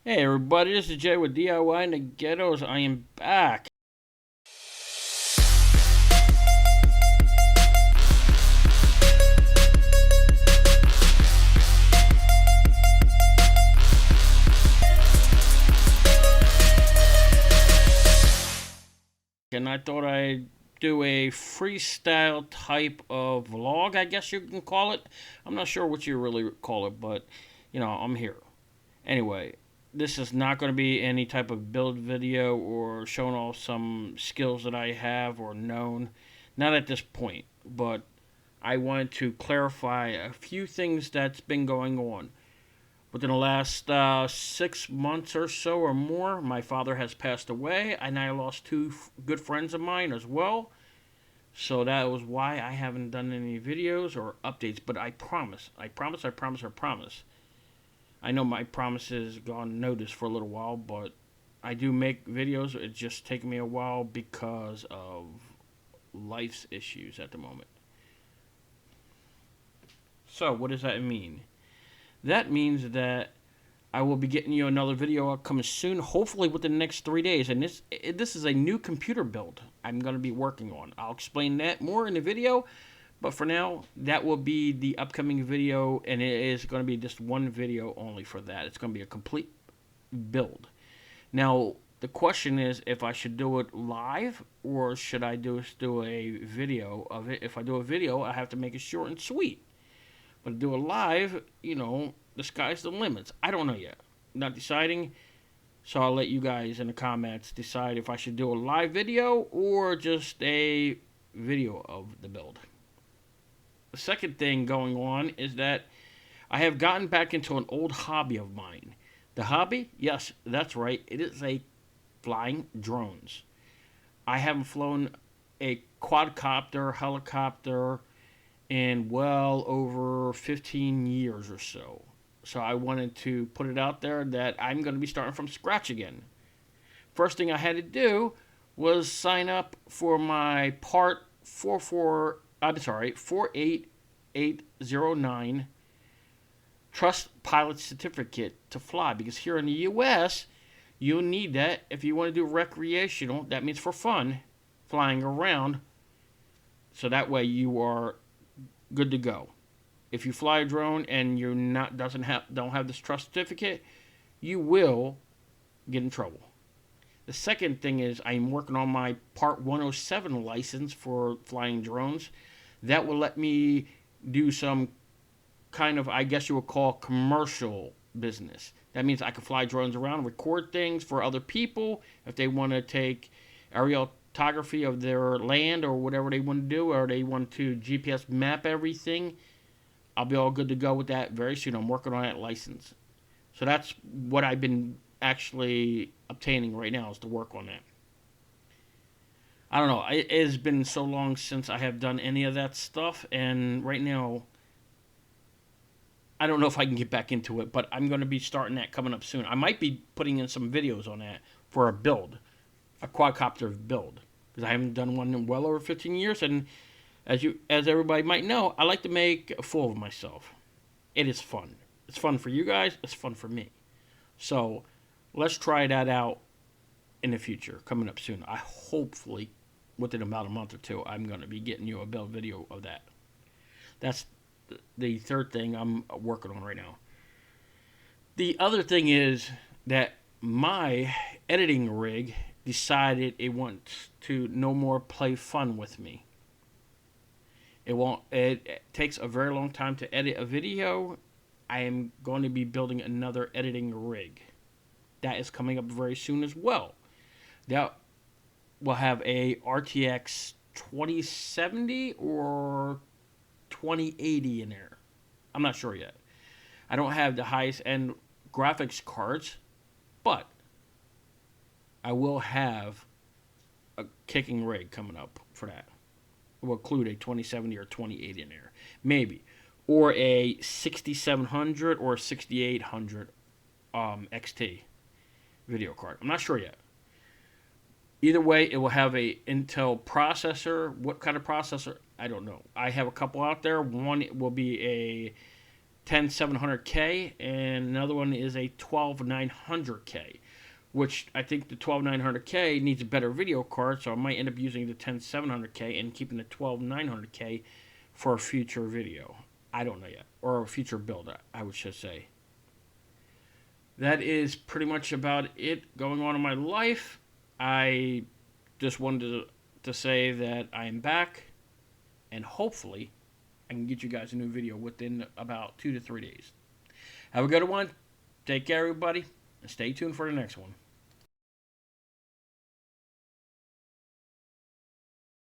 Hey everybody, this is Jay with DIY in the Ghettos. I am back. And I thought I'd do a freestyle type of vlog, I guess you can call it. I'm not sure what you really call it, but I'm here. Anyway, this is not going to be any type of build video or showing off some skills that I have or known. Not at this point, but I wanted to clarify a few things that's been going on. Within the last 6 months or so or more, my father has passed away, and I lost two good friends of mine as well. So that was why I haven't done any videos or updates. But I promise, I promise, I promise, I promise. I know my promise has gone noticed for a little while, but I do make videos. It's just taking me a while because of life's issues at the moment. So what does that mean? That means that I will be getting you another video coming soon, hopefully within the next 3 days. And this is a new computer build I'm going to be working on. I'll explain that more in the video. But for now, that will be the upcoming video, and it is going to be just one video only for that. It's going to be a complete build. Now, the question is if I should do it live or should I do a video of it. If I do a video, I have to make it short and sweet. But to do it live, the sky's the limits. I don't know yet. I'm not deciding. So I'll let you guys in the comments decide if I should do a live video or just a video of the build. The second thing going on is that I have gotten back into an old hobby of mine. The hobby? Yes, that's right. It is a flying drones. I haven't flown a quadcopter, helicopter in well over 15 years or so. So I wanted to put it out there that I'm going to be starting from scratch again. First thing I had to do was sign up for my Part 48809 Trust Pilot Certificate to fly, because here in the US, you'll need that if you want to do recreational, that means for fun, flying around. So that way you are good to go. If you fly a drone and you're not don't have this trust certificate, you will get in trouble. The second thing is I'm working on my Part 107 license for flying drones. That will let me do some kind of, I guess you would call, commercial business. That means I can fly drones around, record things for other people if they want to take aerial photography of their land or whatever they want to do, or they want to GPS map everything. I'll be all good to go with that very soon. I'm working on that license. So that's what I've been actually obtaining right now, is to work on that. I don't know. It has been so long since I have done any of that stuff, and right now I don't know if I can get back into it, but I'm going to be starting that coming up soon. I might be putting in some videos on that for a build, a quadcopter build, because I haven't done one in well over 15 years, and as everybody might know, I like to make a fool of myself. It is fun. It's fun for you guys. It's fun for me. So let's try that out in the future, coming up soon. I hopefully, within about a month or two, I'm going to be getting you a build video of that. That's the third thing I'm working on right now. The other thing is that my editing rig decided it wants to no more play fun with me. It takes a very long time to edit a video. I am going to be building another editing rig. That is coming up very soon as well. That will have a RTX 2070 or 2080 in there. I'm not sure yet. I don't have the highest end graphics cards, but I will have a kicking rig coming up for that. It will include a 2070 or 2080 in there, maybe, or a 6700 or 6800 XT video card. I'm not sure yet. Either way, it will have a Intel processor. What kind of processor? I don't know. I have a couple out there. One will be a 10700K, and another one is a 12900K, which I think the 12900K needs a better video card, so I might end up using the 10700K and keeping the 12900K for a future video. I don't know yet, or a future build, I would just say. That is pretty much about it going on in my life. I just wanted to say that I am back, and hopefully I can get you guys a new video within about 2 to 3 days. Have a good one. Take care, everybody, and stay tuned for the next one.